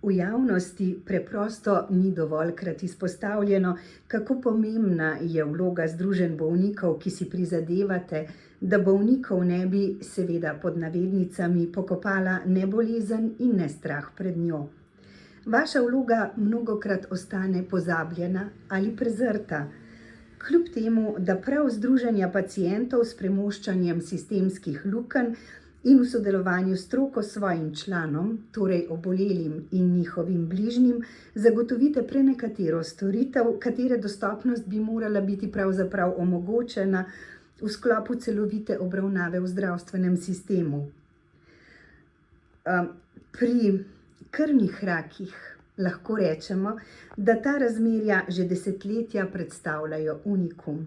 V javnosti preprosto ni dovoljkrat izpostavljeno, kako pomembna je vloga združenj bolnikov, ki si prizadevate, da bolnikov ne bi, seveda pod navednicami, pokopala ne bolezen in ne strah pred njo. Vaša vloga mnogokrat ostane pozabljena ali prezrta. Kljub temu, da prav združenja pacientov s premoščanjem sistemskih lukenj in v sodelovanju s stroko svojim članom, torej obolelim in njihovim bližnjim, zagotovite prenekatero storitev, katere dostopnost bi morala biti pravzaprav omogočena v sklopu celovite obravnave v zdravstvenem sistemu. Pri krvnih rakih lahko rečemo, da ta razmerja že desetletja predstavljajo unikum.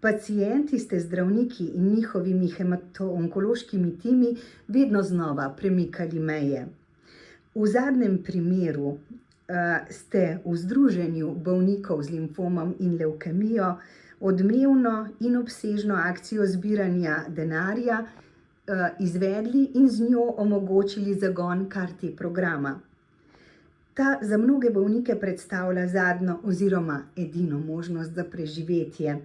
Pacienti ste zdravniki in njihovimi hemato-onkološkimi timi vedno znova premikali meje. V zadnjem primeru ste v združenju bolnikov z limfomom in levkemijo odmevno in obsežno akcijo zbiranja denarja izvedli in z njo omogočili zagon CAR-T programa. Ta za mnoge bolnike predstavlja zadnjo oziroma edino možnost za preživetje.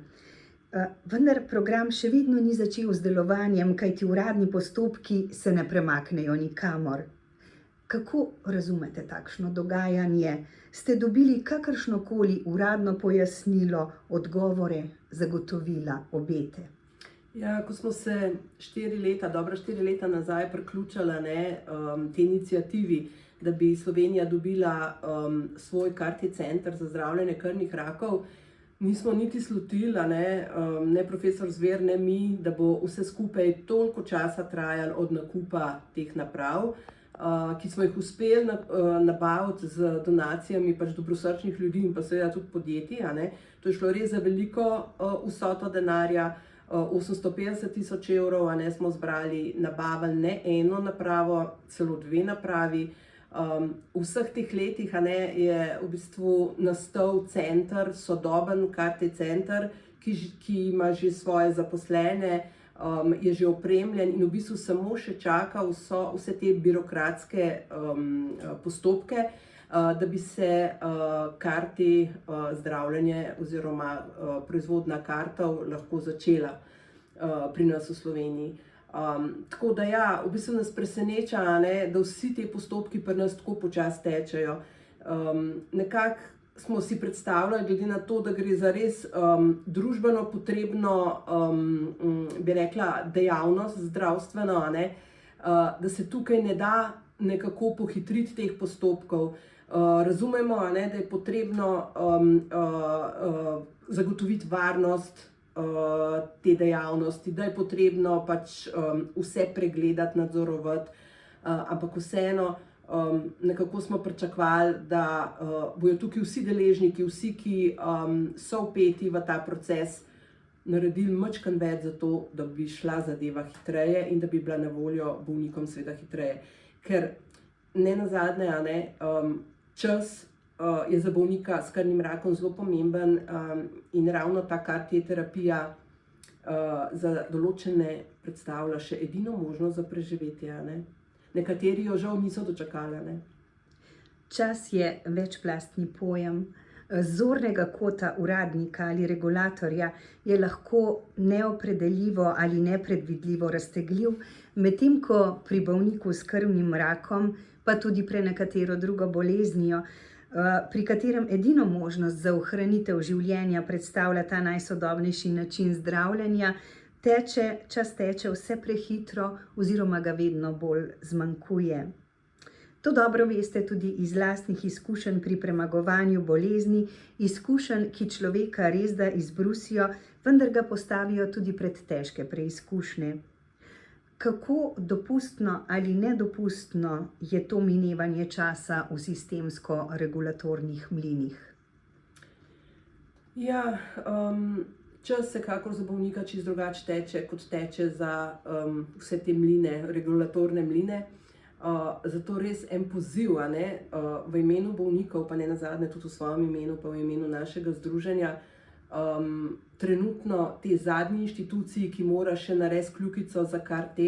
Vendar program še vedno ni začel z delovanjem, kajti uradni postopki se ne premaknejo nikamor. Kako razumete takšno dogajanje? Ste dobili kakršnokoli uradno pojasnilo, odgovore, zagotovila, obete? Ja, ko smo se dobra 4 leta nazaj priključili tej iniciativi, da bi Slovenija dobila svoj CAR-T center za zdravljenje krvnih rakov, nismo niti slutili, ne profesor Zver, ne mi, da bo vse skupaj toliko časa trajalo od nakupa teh naprav, ki smo jih uspeli nabaviti z donacijami dobrosrčnih ljudi in pa seveda tudi podjetij. To je šlo res za veliko vsoto denarja, 850 000 evrov smo zbrali, nabavili ne eno napravo, celo 2 napravi. V vseh teh letih je v bistvu nastal center, sodoben CAR-T center, ki ima že svoje zaposlene, je že opremljen in v bistvu samo še čaka vse te birokratske postopke, da bi se CAR-T zdravljenje oziroma proizvodnja CAR-Tov lahko začela pri nas v Sloveniji. Tako da ja, v bistvu nas preseneča, da vsi ti postopki pri nas tako počasi tečejo. Nekako smo si predstavljali, glede na to, da gre za res družbeno potrebno, bi rekla, dejavnost zdravstveno, da se tukaj ne da nekako pohitriti teh postopkov. Razumemo, da je potrebno zagotoviti varnost te dejavnosti, da je potrebno vse pregledati, nadzorovati, ampak vseeno nekako smo pričakovali, da bojo tukaj vsi deležniki, vsi, ki so vpeti v ta proces, naredili majčkeno več za to, da bi šla zadeva hitreje in da bi bila na voljo bolnikom seveda hitreje. Ker nenazadnje, čas je za bolnika s krvnim rakom zelo pomemben in ravno ta CAR-T terapija za določene predstavlja še edino možnost za preživetje. Nekateri jo žal niso dočakali. Čas je večplastni pojem. Z zornega kota uradnika ali regulatorja je lahko neopredeljivo ali nepredvidljivo raztegljiv, medtem ko pri bolniku s krvnim rakom, pa tudi prenekatero drugo boleznijo, pri katerem edino možnost za ohranitev življenja predstavlja ta najsodobnejši način zdravljenja, čas teče vse prehitro oziroma ga vedno bolj zmanjkuje. To dobro veste tudi iz lastnih izkušenj pri premagovanju bolezni, izkušenj, ki človeka resda izbrusijo, vendar ga postavijo tudi pred težke preizkušnje. Kako dopustno ali nedopustno je to minevanje časa v sistemsko-regulatornih mlinih? Ja, čas vsekakor za bolnika čisto drugače teče, kot teče za vse te mline, regulatorne mline. Zato res en poziv v imenu bolnikov, pa nenazadnje tudi v svojem imenu, pa v imenu našega združenja, trenutno te zadnji inštituciji, ki mora še narediti kljukico za CAR-T,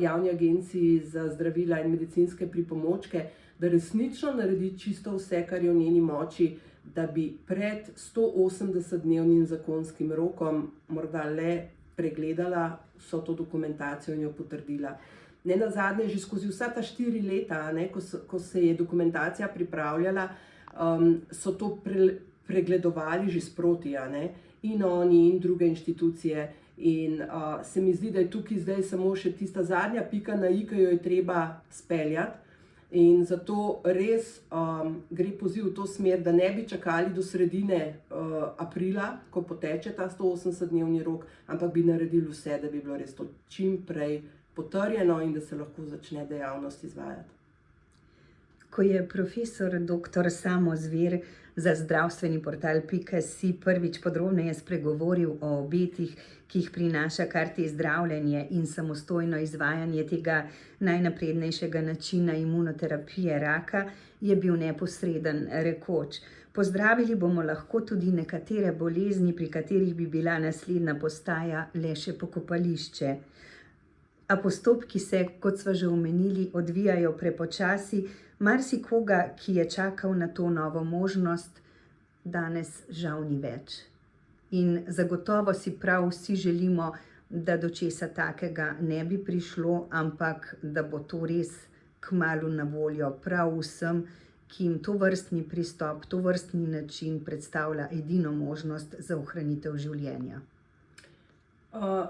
Javni agenciji za zdravila in medicinske pripomočke, da resnično naredi čisto vse, kar je v njeni moči, da bi pred 180-dnevnim zakonskim rokom morda le pregledala vso to dokumentacijo in jo potrdila. Ne nazadnje, že skozi vsa ta 4 leta, ko se je dokumentacija pripravljala, so to pregledovali že sproti, in oni in druge inštitucije. In se mi zdi, da je tukaj zdaj samo še tista zadnja pika na i, ki jo je treba speljati. In zato res gre poziv v to smer, da ne bi čakali do sredine aprila, ko poteče ta 180-dnevni rok, ampak bi naredili vse, da bi bilo res to čim prej potrjeno in da se lahko začne dejavnost izvajati. Ko je profesor dr. Samo Zver za zdravstveni portal.si prvič podrobneje spregovoril o obetih, ki jih prinaša karti zdravljenje in samostojno izvajanje tega najnaprednejšega načina imunoterapije raka, je bil neposreden, rekoč: pozdravili bomo lahko tudi nekatere bolezni, pri katerih bi bila naslednja postaja le še pokopališče. A postopki se, kot sva že omenili, odvijajo prepočasi, marsikoga, ki je čakal na to novo možnost, danes žal ni več. In zagotovo si prav vsi želimo, da do česa takega ne bi prišlo, ampak da bo to res kmalu na voljo prav vsem, ki jim tovrstni pristop, tovrstni način predstavlja edino možnost za ohranitev življenja.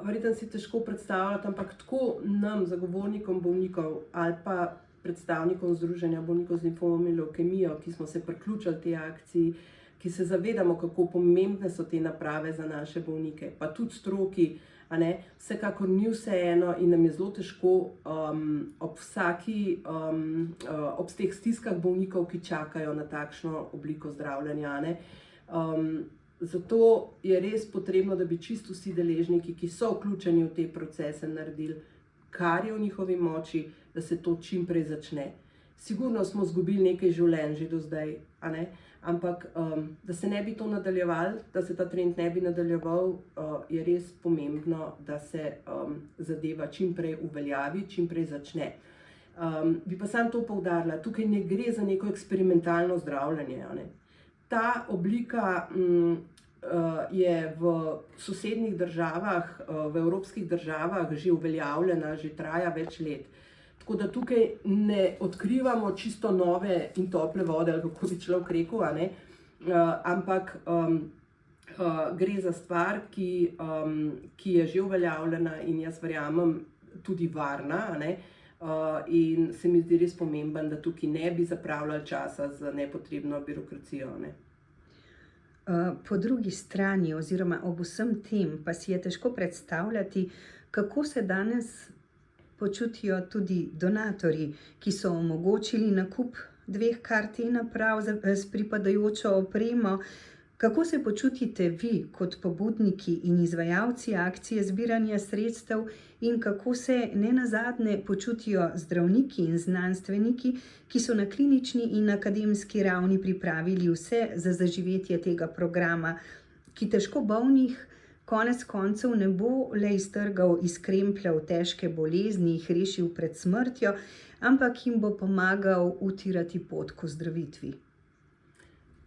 Verjetno si težko predstavljati, ampak tako nam, zagovornikom bolnikov ali pa predstavnikom Združenja bolnikov z limfomom in levkemijo, ki smo se priključili tej akciji, ki se zavedamo, kako pomembne so te naprave za naše bolnike, pa tudi stroki, vsekakor ni vseeno in nam je zelo težko ob teh stiskah bolnikov, ki čakajo na takšno obliko zdravljenja. Zato je res potrebno, da bi čisto vsi deležniki, ki so vključeni v te procese, naredili, kar je v njihovi moči, da se to čim prej začne. Sigurno smo izgubili nekaj življenj že do zdaj, ampak da se ne bi to nadaljevalo, da se ta trend ne bi nadaljeval, je res pomembno, da se zadeva čim prej uveljavi, čim prej začne. Bi pa samo to poudarila, tukaj ne gre za neko eksperimentalno zdravljenje. Ta oblika je v sosednjih državah, v evropskih državah že uveljavljena, že traja več let. Tako da tukaj ne odkrivamo čisto nove in tople vode, ali kako bi človek rekel, ampak gre za stvar, ki je že uveljavljena in jaz verjamem tudi varna, in se mi zdi res pomemben, da tukaj ne bi zapravljali časa z nepotrebno birokracijo. Po drugi strani oziroma ob vsem tem pa si je težko predstavljati, kako se danes počutijo tudi donatorji, ki so omogočili nakup 2 karti naprav s pripadajočo opremo. Kako se počutite vi kot pobudniki in izvajalci akcije zbiranja sredstev in kako se nenazadnje počutijo zdravniki in znanstveniki, ki so na klinični in akademski ravni pripravili vse za zaživetje tega programa, ki težko bolnih konec koncev ne bo le iztrgal iz krempljev težke bolezni, jih rešil pred smrtjo, ampak jim bo pomagal utirati pot k ozdravitvi.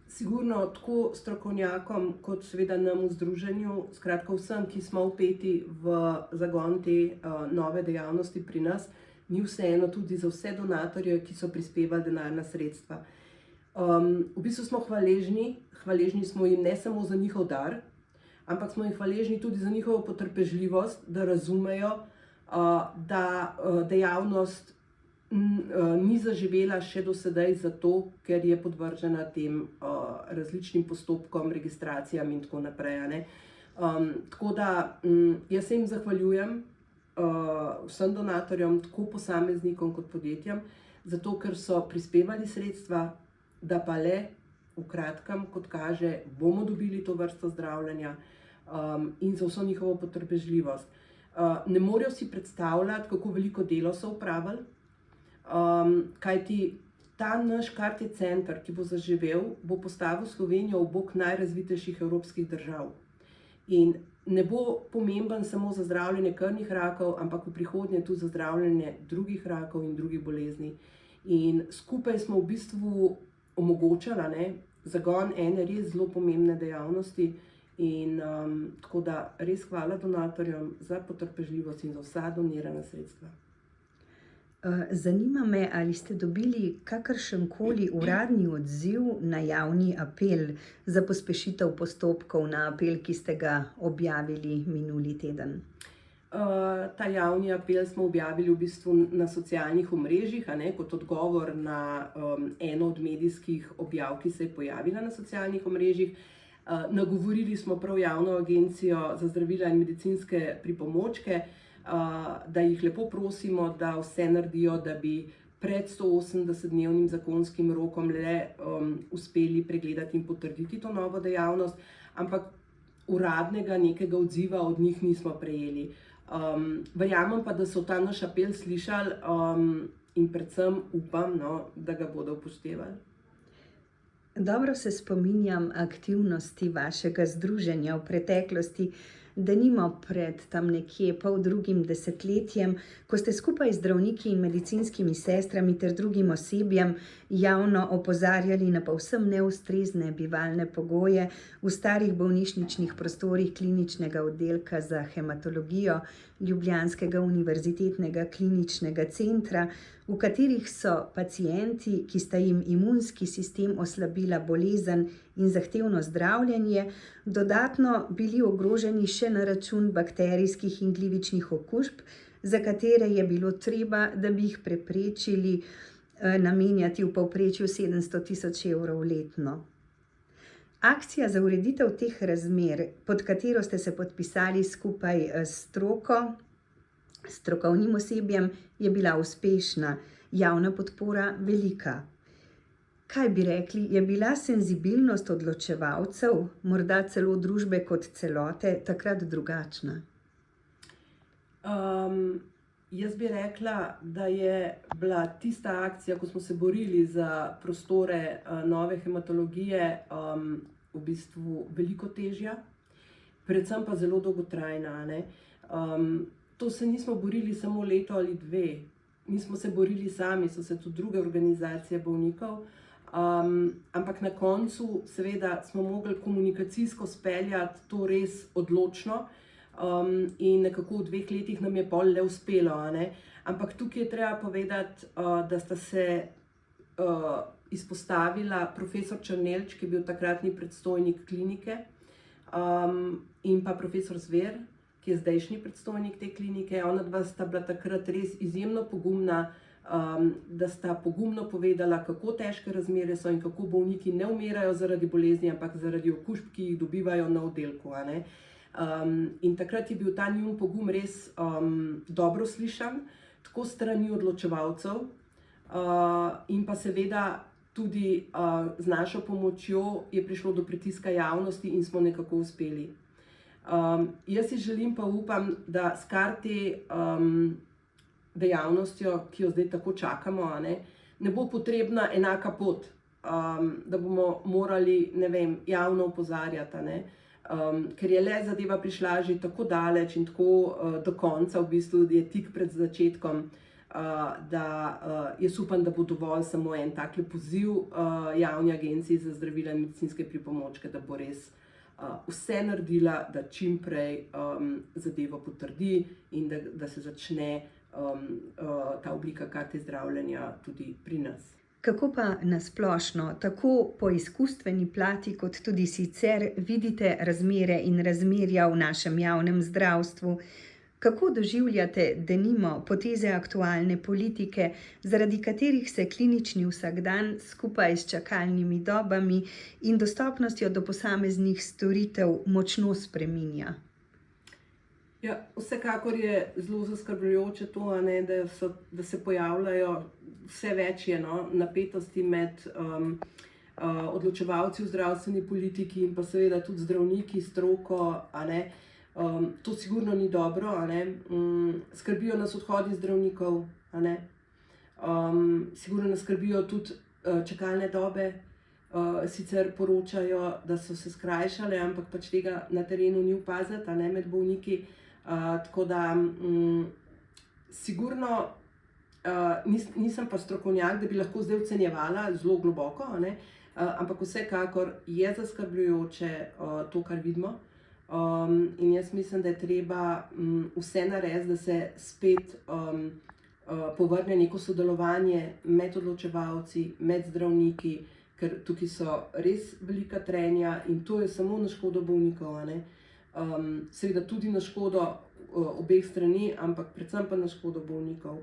Sigurno tako strokovnjakom, kot seveda nam v združenju, skratka vsem, ki smo vpeti v zagon te nove dejavnosti pri nas, ni vseeno tudi za vse donatorje, ki so prispevali denarna sredstva. V bistvu smo hvaležni smo jim ne samo za njihov dar, ampak smo jim hvaležni tudi za njihovo potrpežljivost, da razumejo, da dejavnost ni zaživela še do sedaj zato, ker je podvržena tem različnim postopkom, registracijam in tako naprej. Tako da jaz se jim zahvaljujem, vsem donatorjem, tako posameznikom kot podjetjem, zato ker so prispevali sredstva, da pa le v kratkem, kot kaže, bomo dobili to vrsto zdravljenja in za vso njihovo potrpežljivost. Ne morejo si predstavljati, kako veliko delo so opravili, kajti ta naš karti center, ki bo zaživel, bo postavil Slovenijo v bok najrazvitejših evropskih držav. In ne bo pomemben samo za zdravljenje krvnih rakov, ampak v prihodnje tudi za zdravljenje drugih rakov in drugih bolezni. In skupaj smo v bistvu omogočali, ne, zagon ene res zelo pomembne dejavnosti. In tako da res hvala donatorjem za potrpežljivost in za vsa donirana sredstva. Zanima me, ali ste dobili kakršenkoli uradni odziv na javni apel za pospešitev postopkov, na apel, ki ste ga objavili minuli teden. Ta javni apel smo objavili v bistvu na socialnih omrežjih, kot odgovor na eno od medijskih objav, ki se je pojavila na socialnih omrežjih. Nagovorili smo prav Javno agencijo za zdravila in medicinske pripomočke, da jih lepo prosimo, da vse naredijo, da bi pred 180-dnevnim zakonskim rokom uspeli pregledati in potrditi to novo dejavnost, ampak uradnega nekega odziva od njih nismo prejeli. Verjamem pa, da so ta naš apel slišali in predvsem upam, da ga bodo upoštevali. Dobro se spominjam aktivnosti vašega združenja v preteklosti, denimo pred tam nekje poldrugim desetletjem, ko ste skupaj z zdravniki in medicinskimi sestrami ter drugim osebjem javno opozarjali na povsem neustrezne bivalne pogoje v starih bolnišničnih prostorih kliničnega oddelka za hematologijo Ljubljanskega univerzitetnega kliničnega centra, v katerih so pacienti, ki sta jim imunski sistem oslabila bolezen in zahtevno zdravljenje, dodatno bili ogroženi še na račun bakterijskih in glivičnih okužb, za katere je bilo treba, da bi jih preprečili, namenjati v povprečju 700.000 evrov letno. Akcija za ureditev teh razmer, pod katero ste se podpisali skupaj s stroko, strokovnim osebjem, je bila uspešna, javna podpora velika. Kaj bi rekli, je bila senzibilnost odločevalcev, morda celo družbe kot celote, takrat drugačna? Jaz bi rekla, da je bila tista akcija, ko smo se borili za prostore nove hematologije, v bistvu veliko težja, predvsem pa zelo dolgotrajna. To se nismo borili samo leto ali dve, nismo se borili sami, so se tudi druge organizacije bolnikov, ampak na koncu seveda smo mogli komunikacijsko speljati to res odločno in nekako v 2 letih nam je pol le uspelo. Ampak tukaj je treba povedati, da sta se izpostavila profesor Černelč, ki je bil takratni predstojnik klinike, in pa profesor Zver, ki je zdajšnji predstojnik te klinike. Ona dva sta bila takrat res izjemno pogumna, da sta pogumno povedala, kako težke razmere so in kako bolniki ne umirajo zaradi bolezni, ampak zaradi okužb, ki jih dobivajo na oddelku. In takrat je bil ta njun pogum res dobro slišan, tako s strani odločevalcev in pa seveda tudi z našo pomočjo je prišlo do pritiska javnosti in smo nekako uspeli. Jaz si želim pa upam, da s kar te dejavnostjo, ki jo zdaj tako čakamo, ne bo potrebna enaka pot, da bomo morali, javno opozarjati, ker je le zadeva prišla že tako daleč in tako do konca, v bistvu je tik pred začetkom, da jaz upam, da bo dovolj samo en takle poziv Javni agenciji za zdravila in medicinske pripomočke, da bo res vse naredila, da čim prej zadevo potrdi in da se začne ta oblika karte zdravljenja tudi pri nas. Kako pa na splošno, tako po izkustveni plati kot tudi sicer vidite razmere in razmerja v našem javnem zdravstvu? Kako doživljate denimo poteze aktualne politike, zaradi katerih se klinični vsakdan skupaj s čakalnimi dobami in dostopnostjo do posameznih storitev močno spreminja? Ja, vsekakor je zelo zaskrbljujoče to, da se pojavljajo vse večje napetosti med odločevalci v zdravstveni politiki in pa seveda tudi zdravniki, stroko. To sigurno ni dobro, skrbijo nas odhodi zdravnikov, sigurno nas skrbijo tudi čakalne dobe, sicer poročajo, da so se skrajšale, ampak pač tega na terenu ni opaziti, med bolniki, tako da sigurno nisem pa strokovnjak, da bi lahko zdaj ocenjevala zelo globoko, a ne, ampak vsekakor je zaskrbljujoče to, kar vidimo. In jaz mislim, da je treba vse narediti, da se spet povrne neko sodelovanje med odločevalci, med zdravniki, ker tukaj so res velika trenja in to je samo na škodo bolnikov, a ne. Seveda tudi na škodo obeh strani, ampak predvsem pa na škodo bolnikov.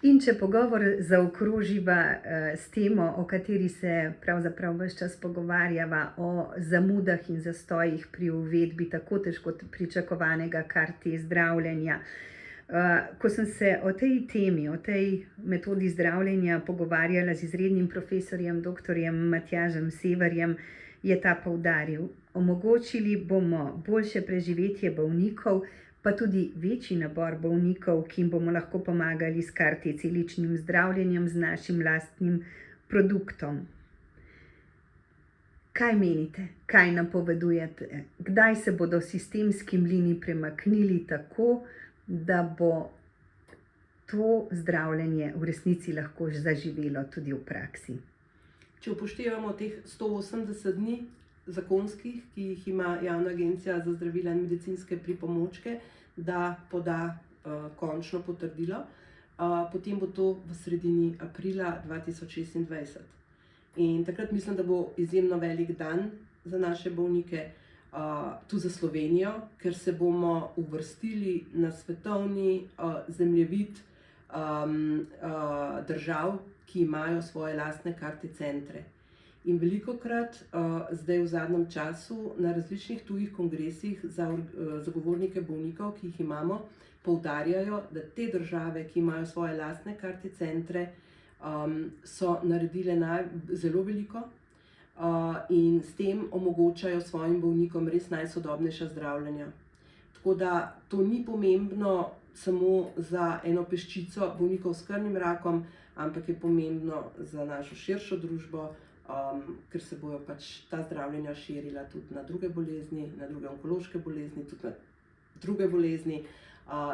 In če pogovor zaokroživa s temo, o kateri se pravzaprav ves čas pogovarjava, o zamudah in zastojih pri uvedbi tako težko pričakovanega CAR-T zdravljenja. Ko sem se o tej temi, o tej metodi zdravljenja pogovarjala z izrednim profesorjem dr. Matjažem Severjem, je ta poudaril: omogočili bomo boljše preživetje bolnikov, pa tudi večji nabor bolnikov, ki jim bomo lahko pomagali s CAR-T celičnim zdravljenjem z našim lastnim produktom. Kaj menite? Kaj napovedujete? Kdaj se bodo sistemski mlini premaknili tako, da bo to zdravljenje v resnici lahko zaživelo tudi v praksi? Če upoštevamo teh 180 dni zakonskih, ki jih ima Javna agencija za zdravila in medicinske pripomočke, da poda končno potrdilo, potem bo to v sredini aprila 2026. In takrat mislim, da bo izjemno velik dan za naše bolnike, tudi za Slovenijo, ker se bomo uvrstili na svetovni zemljevid držav, ki imajo svoje lastne CAR-T centre. In velikokrat zdaj v zadnjem času na različnih tujih kongresih za zagovornike bolnikov, ki jih imamo, poudarjajo, da te države, ki imajo svoje lastne CAR-T centre, so naredile zelo veliko in s tem omogočajo svojim bolnikom res najsodobnejša zdravljenja. Tako da to ni pomembno samo za eno peščico bolnikov s krvnim rakom, ampak je pomembno za našo širšo družbo, ker se bojo pač ta zdravljenja širila tudi na druge bolezni, na druge onkološke bolezni, tudi na druge bolezni.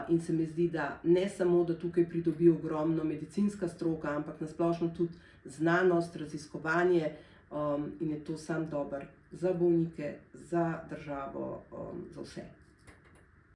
In se mi zdi, da ne samo, da tukaj pridobi ogromno medicinska stroka, ampak na splošno tudi znanost, raziskovanje, in je to samo dobro za bolnike, za državo, za vse.